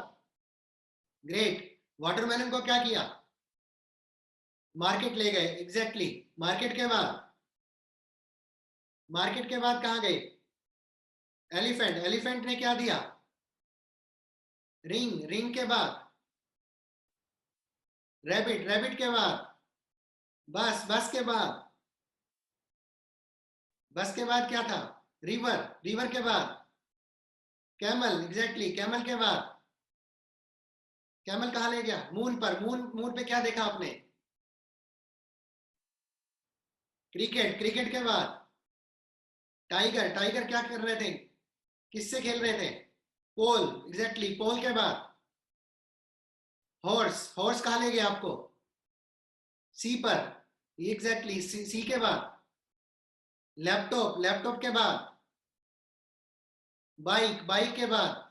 ग्रेट। वाटरमेलन को क्या किया? मार्केट ले गए। एग्जैक्टली मार्केट के बाद, मार्केट के बाद कहां गए? एलिफेंट। एलिफेंट ने क्या दिया? रिंग। रिंग के बाद रैबिट। रैबिट के बाद बस। बस के बाद, बस के बाद क्या था? रिवर। रिवर के बाद कैमल। एग्जैक्टली कैमल के बाद कैमल कहाँ ले गया? मून पर। मून। मून पे क्या देखा आपने? क्रिकेट। क्रिकेट के बाद टाइगर। टाइगर क्या कर रहे थे? किससे खेल रहे थे? पोल। एग्जैक्टली पोल के बाद हॉर्स। हॉर्स कहाँ ले गया आपको? सी पर, एग्जैक्टली सी के बाद लैपटॉप, लैपटॉप के बाद बाइक, बाइक के बाद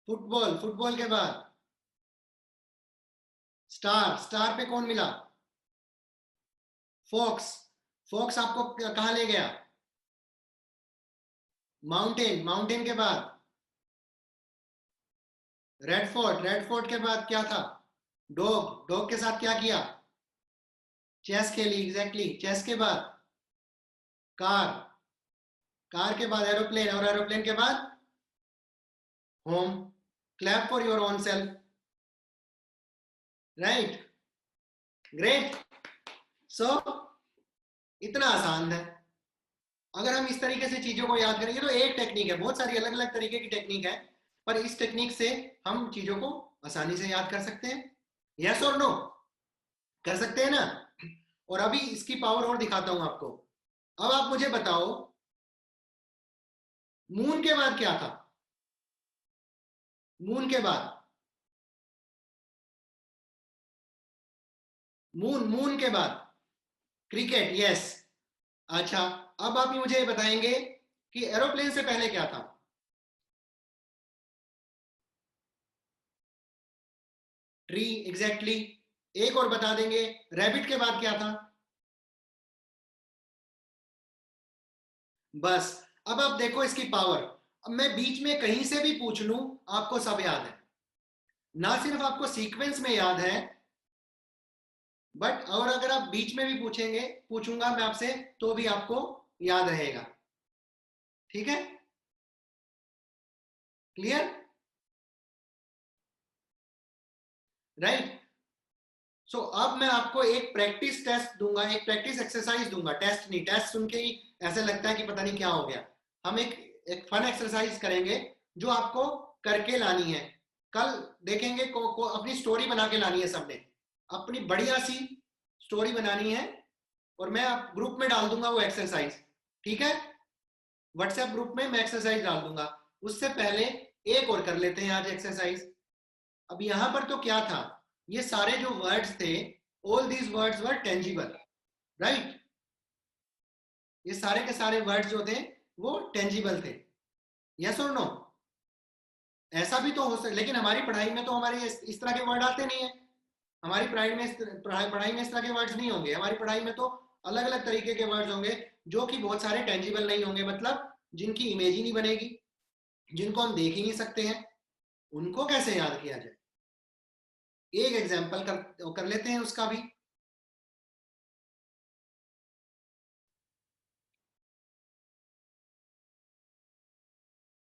फुटबॉल, फुटबॉल के बाद स्टार, स्टार पे कौन मिला? फॉक्स, फॉक्स आपको कहां ले गया? माउंटेन, माउंटेन के बाद रेड फोर्ट, रेड फोर्ट के बाद क्या था? डॉग, डॉग के साथ क्या किया? चेस खेली, एग्जैक्टली चेस के बाद कार, कार के बाद एरोप्लेन, और एरोप्लेन के बाद home. Clap for your own self, right, great. So इतना आसान है। अगर हम इस तरीके से चीजों को याद करेंगे, तो एक टेक्निक है, बहुत सारी अलग अलग तरीके की टेक्निक है, पर इस टेक्निक से हम चीजों को आसानी से याद कर सकते हैं। यस और नो? कर सकते हैं ना? और अभी इसकी पावर और दिखाता हूं आपको। अब आप मुझे बताओ, मून के बाद क्या था? मून के बाद, मून, मून के बाद क्रिकेट, यस। अच्छा, अब आप मुझे बताएंगे कि एरोप्लेन से पहले क्या था? Tree, exactly. एक और बता देंगे, रैबिट के बाद क्या था? बस। अब आप देखो इसकी पावर। अब मैं बीच में कहीं से भी पूछ लूं, आपको सब याद है। ना सिर्फ आपको सीक्वेंस में याद है, बट और अगर आप बीच में भी पूछेंगे, पूछूंगा मैं आपसे, तो भी आपको याद रहेगा। ठीक है? क्लियर? राइट। सो अब मैं आपको एक प्रैक्टिस टेस्ट दूंगा, एक प्रैक्टिस एक्सरसाइज दूंगा, टेस्ट नहीं, टेस्ट सुन के ही ऐसे लगता है कि पता नहीं क्या हो गया। हम एक फन एक्सरसाइज करेंगे, जो आपको करके लानी है। कल देखेंगे अपनी स्टोरी बना के लानी है सबने, अपनी बढ़िया सी स्टोरी बनानी है, और मैं आप ग्रुप में डाल दूंगा वो एक्सरसाइज। ठीक है? व्हाट्सएप ग्रुप में मैं एक्सरसाइज डाल दूंगा। उससे पहले एक और कर लेते हैं आज एक्सरसाइज। अब यहां पर तो क्या था, ये सारे जो वर्ड्स थे, all these words were tangible, right? ये सारे के सारे वर्ड्स जो थे वो टेंजिबल थे। यस और नो? ऐसा भी तो हो सकता, लेकिन हमारी पढ़ाई में तो हमारे इस तरह के वर्ड आते नहीं है। हमारी पढ़ाई में इस तरह के वर्ड्स नहीं होंगे। हमारी पढ़ाई में तो अलग अलग तरीके के वर्ड्स होंगे, जो कि बहुत सारे टेंजिबल नहीं होंगे, मतलब जिनकी इमेज ही नहीं बनेगी, जिनको हम देख ही नहीं सकते हैं। उनको कैसे याद किया जाए? एक एग्जाम्पल कर लेते हैं उसका भी।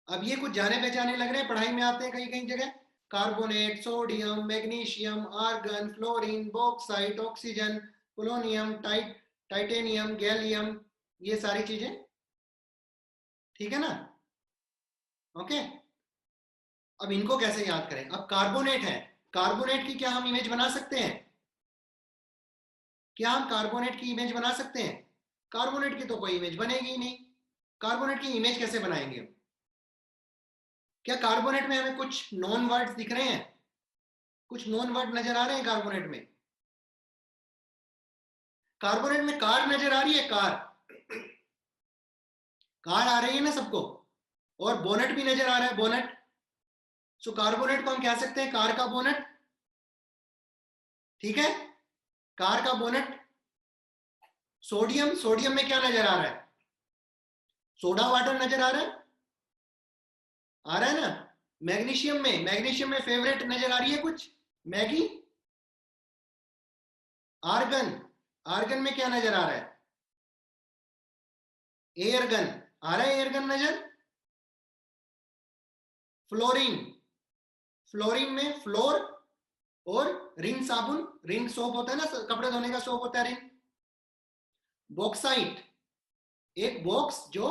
अब ये कुछ जाने पहचाने लग रहे हैं, पढ़ाई में आते हैं कहीं कहीं जगह। Carbonate, sodium, magnesium, argon, fluorine, bauxite, oxygen, polonium, titanium, gallium, ये सारी चीजें। ठीक है ना? ओके। अब इनको कैसे याद करें? अब कार्बोनेट है, कार्बोनेट की क्या हम इमेज बना सकते हैं? क्या हम कार्बोनेट की इमेज बना सकते हैं? कार्बोनेट की तो कोई इमेज बनेगी ही नहीं। कार्बोनेट की इमेज कैसे बनाएंगे हम? क्या कार्बोनेट में हमें कुछ नॉन वर्ड्स दिख रहे हैं? कुछ नॉन वर्ड नजर आ रहे हैं कार्बोनेट में? कार्बोनेट में कार नजर आ रही है, कार, कार आ रही है ना सबको? और बोनेट भी नजर आ रहा है, बोनेट। सो कार्बोनेट को हम कह सकते हैं कार का बोनेट। ठीक है? कार का बोनेट। सोडियम, सोडियम में क्या नजर आ रहा है? सोडा वाटर नजर आ रहा है, आ रहा है ना? मैग्नीशियम में, मैग्नीशियम में फेवरेट नजर आ रही है कुछ? मैगी। आर्गन, आर्गन में क्या नजर आ रहा है? एयरगन, आ रहा है एयरगन नजर? फ्लोरीन, फ्लोरीन में फ्लोर, और रिन साबुन, रिन सोप होता है ना, कपड़े धोने का सोप होता है रिन। बॉक्साइट, एक बॉक्स जो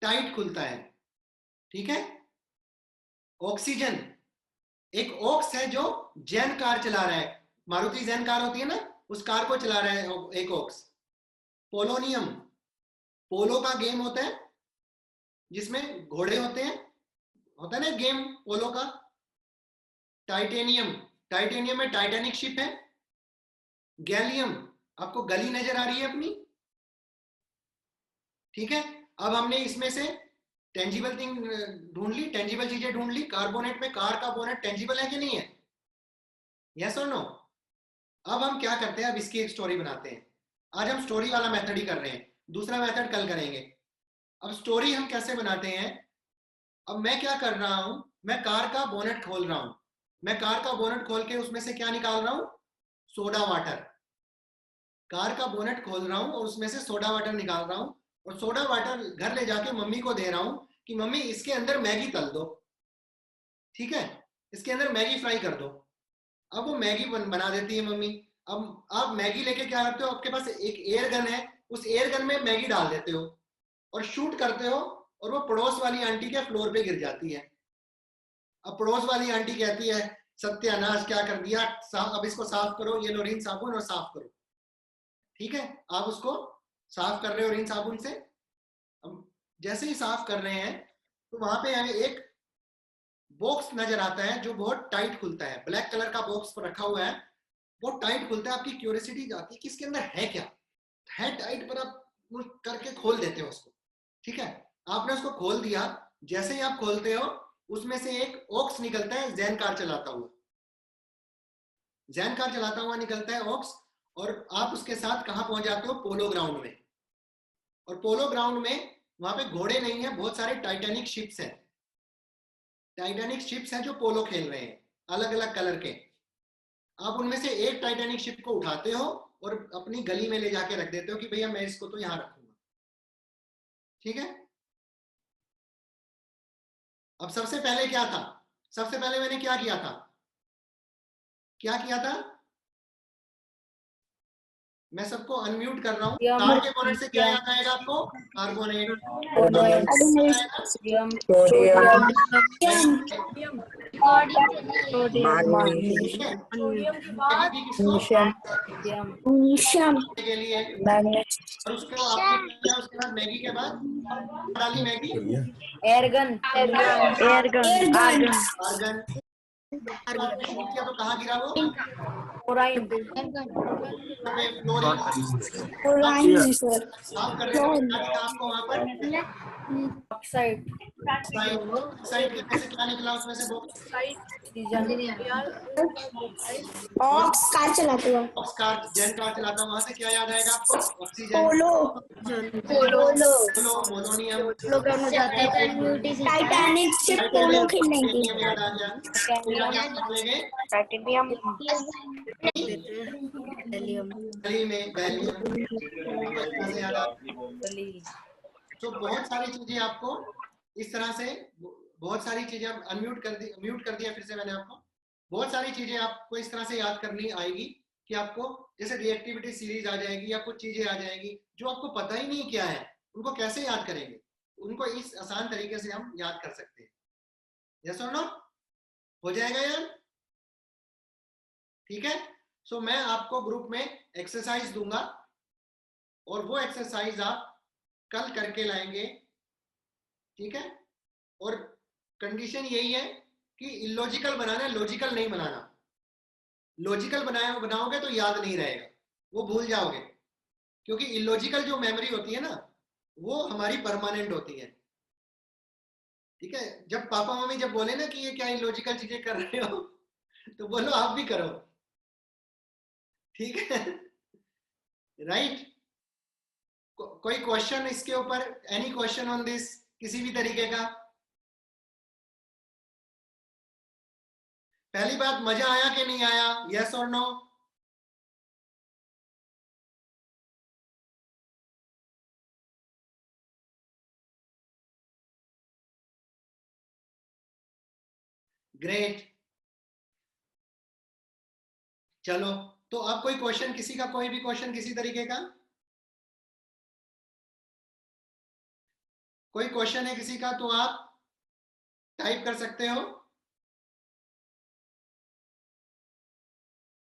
टाइट खुलता है। ठीक है? ऑक्सीजन, एक ऑक्स है जो जैन कार चला रहा है, मारुति जैन कार होती है ना, उस कार को चला रहा है एक ऑक्स। पोलोनियम, पोलो का गेम होता है जिसमें घोड़े होते हैं, होता है ना गेम पोलो का। टाइटेनियम, टाइटेनियम में टाइटैनिक शिप है, गैलियम, आपको गली नजर आ रही है अपनी? ठीक है, अब हमने इसमें से टेंजिबल थिंग ढूंढ ली, टेंजिबल चीजें ढूंढ ली। कार्बोनेट में कार का बोनेट टेंजिबल है कि नहीं है? यस और नो? अब हम क्या करते हैं, अब इसकी एक स्टोरी बनाते हैं। आज हम स्टोरी वाला मेथड ही कर रहे हैं, दूसरा मेथड कल करेंगे। अब स्टोरी हम कैसे बनाते हैं, अब मैं क्या कर रहा हूं, मैं कार का बोनेट खोल रहा हूं, मैं कार का बोनेट खोल के उसमें से क्या निकाल रहा हूं, सोडा वाटर। कार का बोनेट खोल रहा हूं और उसमें से सोडा वाटर निकाल रहा हूं, और सोडा वाटर घर ले जाके मम्मी को दे रहा हूं कि मम्मी इसके अंदर मैगी तल दो। ठीक है, इसके अंदर मैगी फ्राई कर दो। अब वो मैगी बना देती है मम्मी। अब आप मैगी लेके क्या करते हो, आपके पास एक एयर गन है, उस एयर गन में मैगी डाल देते हो और शूट करते हो, और वो पड़ोस वाली आंटी के फ्लोर पे गिर जाती है। अब पड़ोस वाली आंटी कहती है सत्यानाश क्या कर दिया, अब इसको साफ करो, ये लो रिन साबुन और साफ करो। ठीक है, आप उसको साफ कर रहे हो रिन साबुन से। अब जैसे ही साफ कर रहे हैं तो वहां पे हमें एक बॉक्स नजर आता है जो बहुत टाइट खुलता है, ब्लैक कलर का बॉक्स पर रखा हुआ है, वो टाइट खुलता है। आपकी क्यूरियोसिटी जाती है कि इसके अंदर है क्या, है टाइट, पर आप करके खोल देते हो उसको। ठीक है, आपने उसको खोल दिया, जैसे ही आप खोलते हो उसमें से एक ऑक्स निकलता है, जैन कार चलाता हुआ, जैन कार चलाता हुआ निकलता है ऑक्स। और आप उसके साथ कहां पहुंच जाते हो, पोलो ग्राउंड में। और पोलो ग्राउंड में वहां पे घोड़े नहीं है, बहुत सारे टाइटैनिक शिप्स हैं, टाइटैनिक शिप्स हैं जो पोलो खेल रहे हैं, अलग अलग कलर के। आप उनमें से एक टाइटैनिक शिप को उठाते हो और अपनी गली में ले जाके रख देते हो कि भैया मैं इसको तो यहां रखूंगा। ठीक है, अब सबसे पहले क्या था, सबसे पहले मैंने क्या किया था, क्या किया था, मैं सबको अनम्यूट कर रहा हूँ। कार के बोनेट से क्या याद आएगा आपको, कार्बोनेट। के लिए और उसको आपने किया, उसके बाद मैगी के बाद डाली मैगी, एयरगन आर्गन। किया तो कहाँ गिरा वो, फ्लोराइन फ्लोरीन। साफ कर रहे थे, क्या दिखा आपको वहां पर, ऑक्साइड ऑक्साइड के से क्या निकला उसमें से, ऑक्स कार चलाते हो, ऑक्स कार, जैन कार चलाता, वहां से क्या याद आएगा आपको, ऑक्सीजन, पोलो मोलोनियम, टाइटैनिक शिप पोलो खेलने की, याद आ गया। टाइटेनियम गली में गैलियम, से याद आ। तो बहुत सारी चीजें आपको इस तरह से, बहुत सारी चीजें अनम्यूट कर दी, म्यूट कर दिया फिर से मैंने आपको। बहुत सारी चीजें आपको इस तरह से याद करनी आएगी कि आपको जैसे रिएक्टिविटी सीरीज आ जाएगी या कुछ चीजें आ जाएगी जो आपको पता ही नहीं क्या है, उनको कैसे याद करेंगे, उनको इस आसान तरीके से हम याद कर सकते हैं। यस और नो, हो जाएगा यार? ठीक है, सो मैं आपको ग्रुप में एक्सरसाइज दूंगा और वो एक्सरसाइज आप कल करके लाएंगे। ठीक है, और कंडीशन यही है कि इलॉजिकल बनाना है, लॉजिकल नहीं बनाना। लॉजिकल बनाओगे तो याद नहीं रहेगा, वो भूल जाओगे, क्योंकि इलॉजिकल जो मेमोरी होती है ना, वो हमारी परमानेंट होती है। ठीक है, जब पापा मम्मी जब बोले ना कि ये क्या इलॉजिकल चीजें कर रहे हो तो बोलो आप भी करो। ठीक है, राइट? कोई क्वेश्चन इसके ऊपर, एनी क्वेश्चन ऑन दिस, किसी भी तरीके का? पहली बात, मजा आया कि नहीं आया, यस और नो? ग्रेट, चलो। तो अब कोई क्वेश्चन, किसी का कोई भी क्वेश्चन किसी तरीके का, कोई क्वेश्चन है किसी का तो आप टाइप कर सकते हो।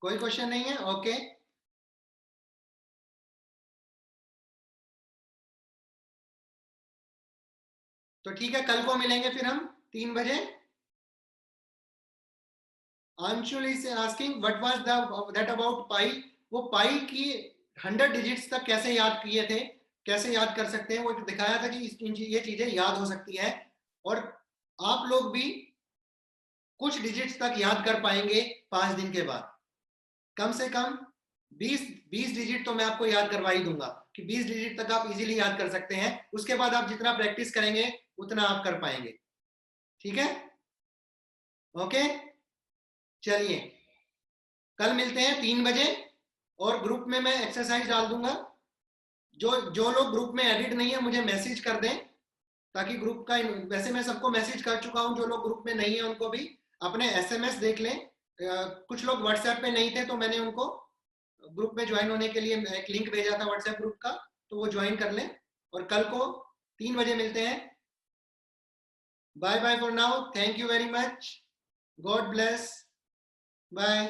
कोई क्वेश्चन नहीं है, ओके। तो ठीक है, कल को मिलेंगे फिर हम 3 बजे। Anshul is asking what was that about pi? वो पाई की 100 डिजिट्स तक कैसे याद किए थे, कैसे याद कर सकते हैं, वो दिखाया था कि ये चीजें याद हो सकती है। और आप लोग भी कुछ डिजिट्स तक याद कर पाएंगे 5 दिन के बाद। कम से कम 20 डिजिट तो मैं आपको याद करवा ही दूंगा कि 20 डिजिट तक आप इजीली याद कर सकते हैं। उसके बाद आप जितना प्रैक्टिस करेंगे उतना आप कर पाएंगे। ठीक है, ओके, चलिए कल मिलते हैं 3 बजे, और ग्रुप में मैं एक्सरसाइज डाल दूंगा। जो लोग ग्रुप में एडिट नहीं है मुझे मैसेज कर दें, ताकि ग्रुप का, वैसे मैं सबको मैसेज कर चुका हूं, जो लोग ग्रुप में नहीं है उनको भी अपने एसएमएस देख लें। कुछ लोग व्हाट्सएप पे नहीं थे तो मैंने उनको ग्रुप में ज्वाइन होने के लिए एक लिंक भेजा था व्हाट्सएप ग्रुप का, तो वो ज्वाइन कर लें। और कल को 3 बजे मिलते हैं। Bye bye for now, thank you very much, God bless, bye.